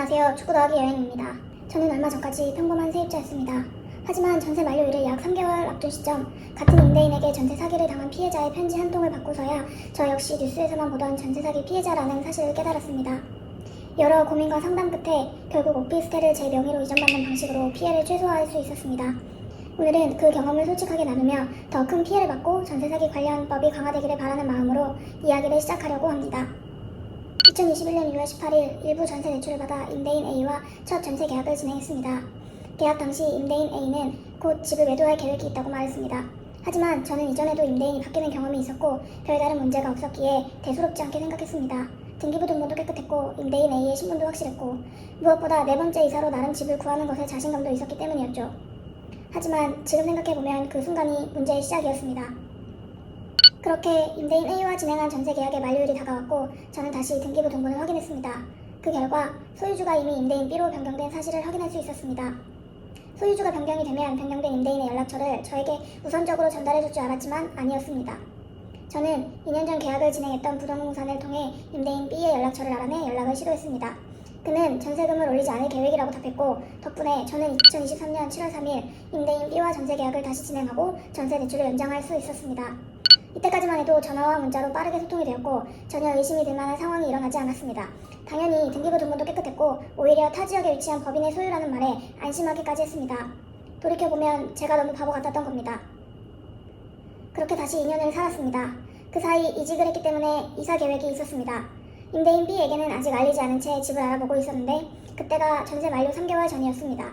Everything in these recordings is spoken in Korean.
안녕하세요. 축구 더하기 여행입니다. 저는 얼마 전까지 평범한 세입자였습니다. 하지만 전세 만료일을 약 3개월 앞둔 시점, 같은 임대인에게 전세 사기를 당한 피해자의 편지 한 통을 받고서야 저 역시 뉴스에서만 보던 전세 사기 피해자라는 사실을 깨달았습니다. 여러 고민과 상담 끝에 결국 오피스텔을 제 명의로 이전받는 방식으로 피해를 최소화할 수 있었습니다. 오늘은 그 경험을 솔직하게 나누며 더 큰 피해를 받고 전세 사기 관련법이 강화되기를 바라는 마음으로 이야기를 시작하려고 합니다. 2021년 6월 18일 일부 전세 대출을 받아 임대인 A와 첫 전세 계약을 진행했습니다. 계약 당시 임대인 A는 곧 집을 매도할 계획이 있다고 말했습니다. 하지만 저는 이전에도 임대인이 바뀌는 경험이 있었고 별다른 문제가 없었기에 대수롭지 않게 생각했습니다. 등기부 등본도 깨끗했고 임대인 A의 신분도 확실했고 무엇보다 네 번째 이사로 나름 집을 구하는 것에 자신감도 있었기 때문이었죠. 하지만 지금 생각해보면 그 순간이 문제의 시작이었습니다. 그렇게 임대인 A와 진행한 전세 계약의 만료일이 다가왔고 저는 다시 등기부 등본을 확인했습니다. 그 결과 소유주가 이미 임대인 B로 변경된 사실을 확인할 수 있었습니다. 소유주가 변경이 되면 변경된 임대인의 연락처를 저에게 우선적으로 전달해줄 줄 알았지만 아니었습니다. 저는 2년 전 계약을 진행했던 부동산을 통해 임대인 B의 연락처를 알아내 연락을 시도했습니다. 그는 전세금을 올리지 않을 계획이라고 답했고 덕분에 저는 2023년 7월 3일 임대인 B와 전세 계약을 다시 진행하고 전세 대출을 연장할 수 있었습니다. 이때까지만 해도 전화와 문자로 빠르게 소통이 되었고 전혀 의심이 들 만한 상황이 일어나지 않았습니다. 당연히 등기부 등본도 깨끗했고 오히려 타 지역에 위치한 법인의 소유라는 말에 안심하기까지 했습니다. 돌이켜보면 제가 너무 바보 같았던 겁니다. 그렇게 다시 2년을 살았습니다. 그 사이 이직을 했기 때문에 이사 계획이 있었습니다. 임대인 B에게는 아직 알리지 않은 채 집을 알아보고 있었는데 그때가 전세 만료 3개월 전이었습니다.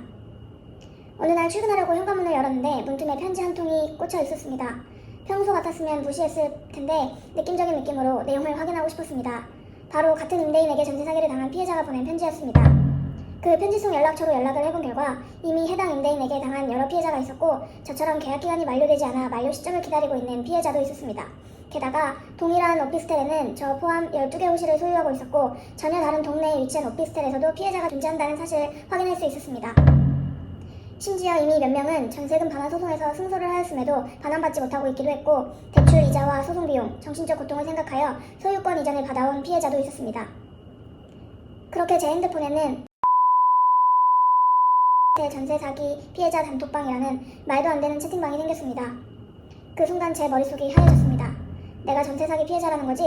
어느 날 출근하려고 현관문을 열었는데 문틈에 편지 한 통이 꽂혀 있었습니다. 평소 같았으면 무시했을 텐데 느낌적인 느낌으로 내용을 확인하고 싶었습니다. 바로 같은 임대인에게 전세 사기를 당한 피해자가 보낸 편지였습니다. 그 편지 속 연락처로 연락을 해본 결과 이미 해당 임대인에게 당한 여러 피해자가 있었고 저처럼 계약 기간이 만료되지 않아 만료 시점을 기다리고 있는 피해자도 있었습니다. 게다가 동일한 오피스텔에는 저 포함 12개 호실을 소유하고 있었고 전혀 다른 동네에 위치한 오피스텔에서도 피해자가 존재한다는 사실을 확인할 수 있었습니다. 심지어 이미 몇 명은 전세금 반환 소송에서 승소를 하였음에도 반환받지 못하고 있기도 했고 대출 이자와 소송 비용, 정신적 고통을 생각하여 소유권 이전을 받아온 피해자도 있었습니다. 그렇게 제 핸드폰에는 전세 사기 피해자 단톡방이라는 말도 안 되는 채팅방이 생겼습니다. 그 순간 제 머릿속이 하얘졌습니다. 내가 전세 사기 피해자라는 거지?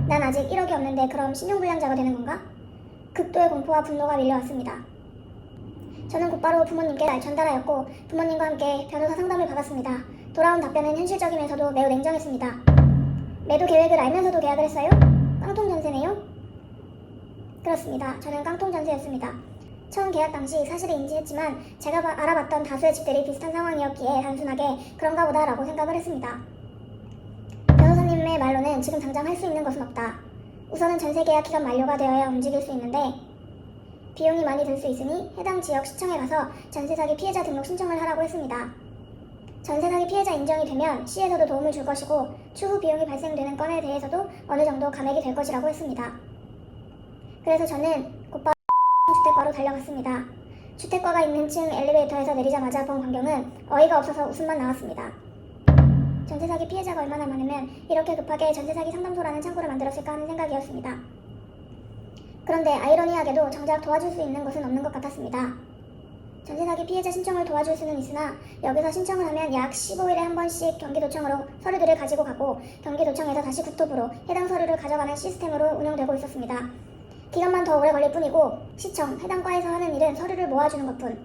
난 아직 1억이 없는데 그럼 신용불량자가 되는 건가? 극도의 공포와 분노가 밀려왔습니다. 저는 곧바로 부모님께 날 전달하였고 부모님과 함께 변호사 상담을 받았습니다. 돌아온 답변은 현실적이면서도 매우 냉정했습니다. 매도 계획을 알면서도 계약을 했어요? 깡통 전세네요? 그렇습니다. 저는 깡통 전세였습니다. 처음 계약 당시 사실을 인지했지만 제가 알아봤던 다수의 집들이 비슷한 상황이었기에 단순하게 그런가 보다 라고 생각을 했습니다. 변호사님의 말로는 지금 당장 할 수 있는 것은 없다. 우선은 전세 계약 기간 만료가 되어야 움직일 수 있는데 비용이 많이 들 수 있으니 해당 지역 시청에 가서 전세 사기 피해자 등록 신청을 하라고 했습니다. 전세 사기 피해자 인정이 되면 시에서도 도움을 줄 것이고 추후 비용이 발생되는 건에 대해서도 어느 정도 감액이 될 것이라고 했습니다. 그래서 저는 곧바로 주택과로 달려갔습니다. 주택과가 있는 층 엘리베이터에서 내리자마자 본 광경은 어이가 없어서 웃음만 나왔습니다. 전세 사기 피해자가 얼마나 많으면 이렇게 급하게 전세 사기 상담소라는 창구를 만들었을까 하는 생각이었습니다. 그런데 아이러니하게도 정작 도와줄 수 있는 것은 없는 것 같았습니다. 전세 사기 피해자 신청을 도와줄 수는 있으나 여기서 신청을 하면 약 15일에 한 번씩 경기도청으로 서류들을 가지고 가고 경기도청에서 다시 국토부로 해당 서류를 가져가는 시스템으로 운영되고 있었습니다. 기간만 더 오래 걸릴 뿐이고 시청, 해당 과에서 하는 일은 서류를 모아주는 것뿐.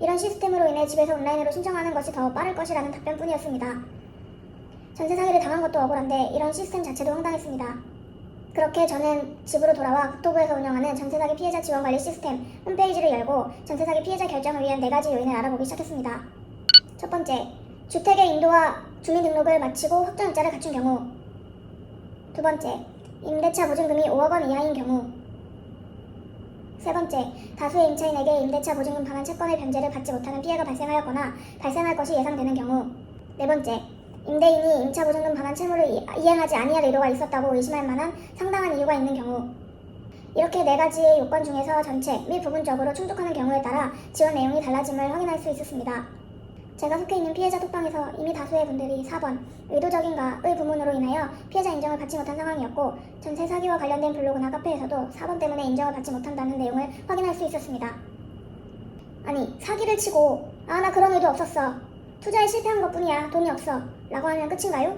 이런 시스템으로 인해 집에서 온라인으로 신청하는 것이 더 빠를 것이라는 답변뿐이었습니다. 전세 사기를 당한 것도 억울한데 이런 시스템 자체도 황당했습니다. 그렇게 저는 집으로 돌아와 국토부에서 운영하는 전세사기 피해자 지원관리 시스템 홈페이지를 열고 전세사기 피해자 결정을 위한 4가지 요인을 알아보기 시작했습니다. 첫 번째, 주택의 인도와 주민등록을 마치고 확정일자를 갖춘 경우. 두 번째, 임대차 보증금이 5억 원 이하인 경우. 세 번째, 다수의 임차인에게 임대차 보증금 반환 채권의 변제를 받지 못하는 피해가 발생하였거나 발생할 것이 예상되는 경우. 네 번째, 임대인이 임차 보증금 반환 채무를 이행하지 아니할 의도가 있었다고 의심할 만한 상당한 이유가 있는 경우. 이렇게 4가지의 요건 중에서 전체 및 부분적으로 충족하는 경우에 따라 지원 내용이 달라짐을 확인할 수 있었습니다. 제가 속해 있는 피해자 톡방에서 이미 다수의 분들이 4번 의도적인가의 부문으로 인하여 피해자 인정을 받지 못한 상황이었고, 전세 사기와 관련된 블로그나 카페에서도 4번 때문에 인정을 받지 못한다는 내용을 확인할 수 있었습니다. 아니, 사기를 치고 나 그런 의도 없었어, 투자에 실패한 것뿐이야, 돈이 없어 라고 하면 끝인가요?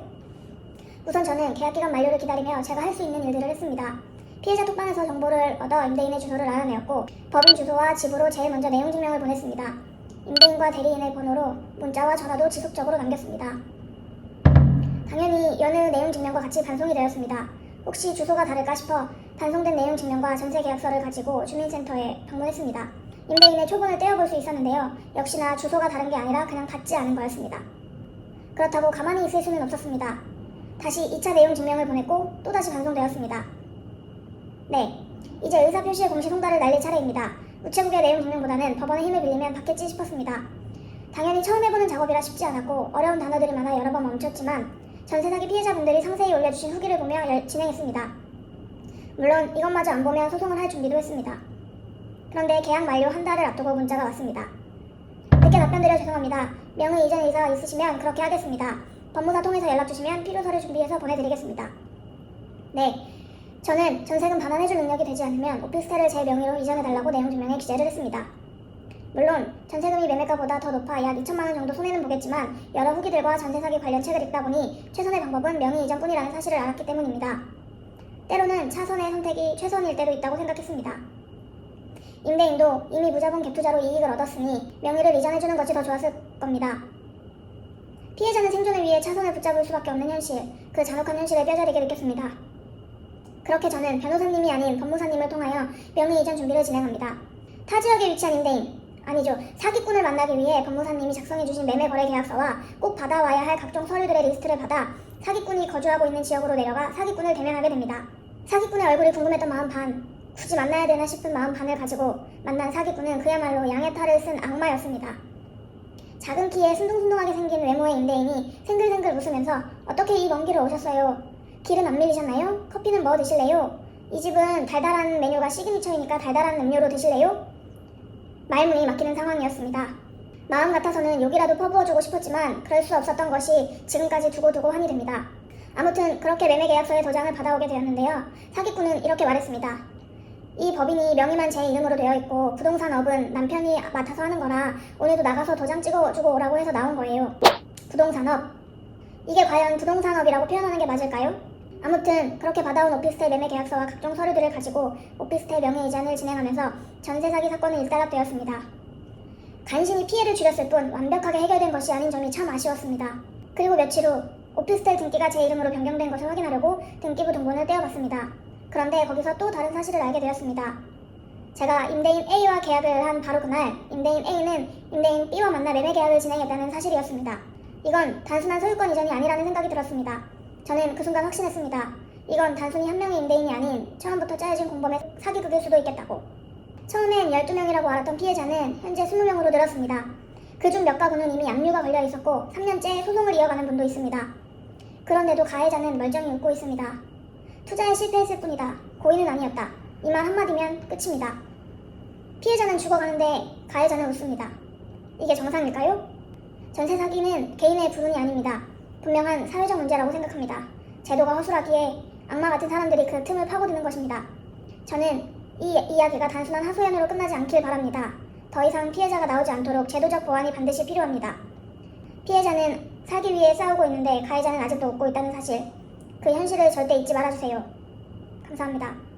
우선 저는 계약기간 만료를 기다리며 제가 할 수 있는 일들을 했습니다. 피해자 톡방에서 정보를 얻어 임대인의 주소를 알아내었고, 법인 주소와 집으로 제일 먼저 내용 증명을 보냈습니다. 임대인과 대리인의 번호로 문자와 전화도 지속적으로 남겼습니다. 당연히 여느 내용 증명과 같이 반송이 되었습니다. 혹시 주소가 다를까 싶어 반송된 내용 증명과 전세 계약서를 가지고 주민센터에 방문했습니다. 임대인의 초본을 떼어볼 수 있었는데요. 역시나 주소가 다른 게 아니라 그냥 같지 않은 거였습니다. 그렇다고 가만히 있을 수는 없었습니다. 다시 2차 내용 증명을 보냈고 또다시 반송되었습니다. 네, 이제 의사표시의 공식 홍달을 날릴 차례입니다. 우체국의 내용 증명보다는 법원의 힘을 빌리면 받겠지 싶었습니다. 당연히 처음 해보는 작업이라 쉽지 않았고 어려운 단어들이 많아 여러 번 멈췄지만 전세 사기 피해자분들이 상세히 올려주신 후기를 보며 진행했습니다. 물론 이것마저 안 보면 소송을 할 준비도 했습니다. 그런데 계약 만료 한 달을 앞두고 문자가 왔습니다. 늦게 답변드려 죄송합니다. 명의 이전 의사가 있으시면 그렇게 하겠습니다. 법무사 통해서 연락주시면 필요서를 준비해서 보내드리겠습니다. 네, 저는 전세금 반환해줄 능력이 되지 않으면 오피스텔을 제 명의로 이전해달라고 내용 증명에 기재를 했습니다. 물론 전세금이 매매가보다 더 높아 약 2천만원 정도 손해는 보겠지만 여러 후기들과 전세 사기 관련 책을 읽다 보니 최선의 방법은 명의 이전뿐이라는 사실을 알았기 때문입니다. 때로는 차선의 선택이 최선일 때도 있다고 생각했습니다. 임대인도 이미 무자본 갭투자로 이익을 얻었으니 명의를 이전해주는 것이 더 좋았을 겁니다. 피해자는 생존을 위해 차선을 붙잡을 수밖에 없는 현실, 그 잔혹한 현실을 뼈저리게 느꼈습니다. 그렇게 저는 변호사님이 아닌 법무사님을 통하여 명의 이전 준비를 진행합니다. 타 지역에 위치한 임대인, 아니죠, 사기꾼을 만나기 위해 법무사님이 작성해주신 매매거래계약서와 꼭 받아와야 할 각종 서류들의 리스트를 받아 사기꾼이 거주하고 있는 지역으로 내려가 사기꾼을 대면하게 됩니다. 사기꾼의 얼굴이 궁금했던 마음 반, 굳이 만나야 되나 싶은 마음 반을 가지고 만난 사기꾼은 그야말로 양의 탈을 쓴 악마였습니다. 작은 키에 순둥순둥하게 생긴 외모의 임대인이 생글생글 웃으면서 어떻게 이 먼 길을 오셨어요? 길은 안 밀리셨나요? 커피는 뭐 드실래요? 이 집은 달달한 메뉴가 시그니처이니까 달달한 음료로 드실래요? 말문이 막히는 상황이었습니다. 마음 같아서는 욕이라도 퍼부어주고 싶었지만 그럴 수 없었던 것이 지금까지 두고두고 환이 됩니다. 아무튼 그렇게 매매계약서의 도장을 받아오게 되었는데요. 사기꾼은 이렇게 말했습니다. 이 법인이 명의만 제 이름으로 되어 있고 부동산업은 남편이 맡아서 하는 거라 오늘도 나가서 도장 찍어주고 오라고 해서 나온 거예요. 부동산업. 이게 과연 부동산업이라고 표현하는 게 맞을까요? 아무튼 그렇게 받아온 오피스텔 매매 계약서와 각종 서류들을 가지고 오피스텔 명의 이전을 진행하면서 전세 사기 사건은 일단락되었습니다. 간신히 피해를 줄였을 뿐 완벽하게 해결된 것이 아닌 점이 참 아쉬웠습니다. 그리고 며칠 후 오피스텔 등기가 제 이름으로 변경된 것을 확인하려고 등기부 등본을 떼어봤습니다. 그런데 거기서 또 다른 사실을 알게 되었습니다. 제가 임대인 A와 계약을 한 바로 그날 임대인 A는 임대인 B와 만나 매매 계약을 진행했다는 사실이었습니다. 이건 단순한 소유권 이전이 아니라는 생각이 들었습니다. 저는 그 순간 확신했습니다. 이건 단순히 한 명의 임대인이 아닌 처음부터 짜여진 공범의 사기극일 수도 있겠다고. 처음엔 12명이라고 알았던 피해자는 현재 20명으로 늘었습니다. 그중 몇 가구는 이미 압류가 걸려 있었고 3년째 소송을 이어가는 분도 있습니다. 그런데도 가해자는 멀쩡히 웃고 있습니다. 투자에 실패했을 뿐이다. 고의는 아니었다. 이 말 한마디면 끝입니다. 피해자는 죽어가는데 가해자는 웃습니다. 이게 정상일까요? 전세 사기는 개인의 불운이 아닙니다. 분명한 사회적 문제라고 생각합니다. 제도가 허술하기에 악마 같은 사람들이 그 틈을 파고드는 것입니다. 저는 이 이야기가 단순한 하소연으로 끝나지 않길 바랍니다. 더 이상 피해자가 나오지 않도록 제도적 보완이 반드시 필요합니다. 피해자는 살기 위해 싸우고 있는데 가해자는 아직도 웃고 있다는 사실, 그 현실을 절대 잊지 말아주세요. 감사합니다.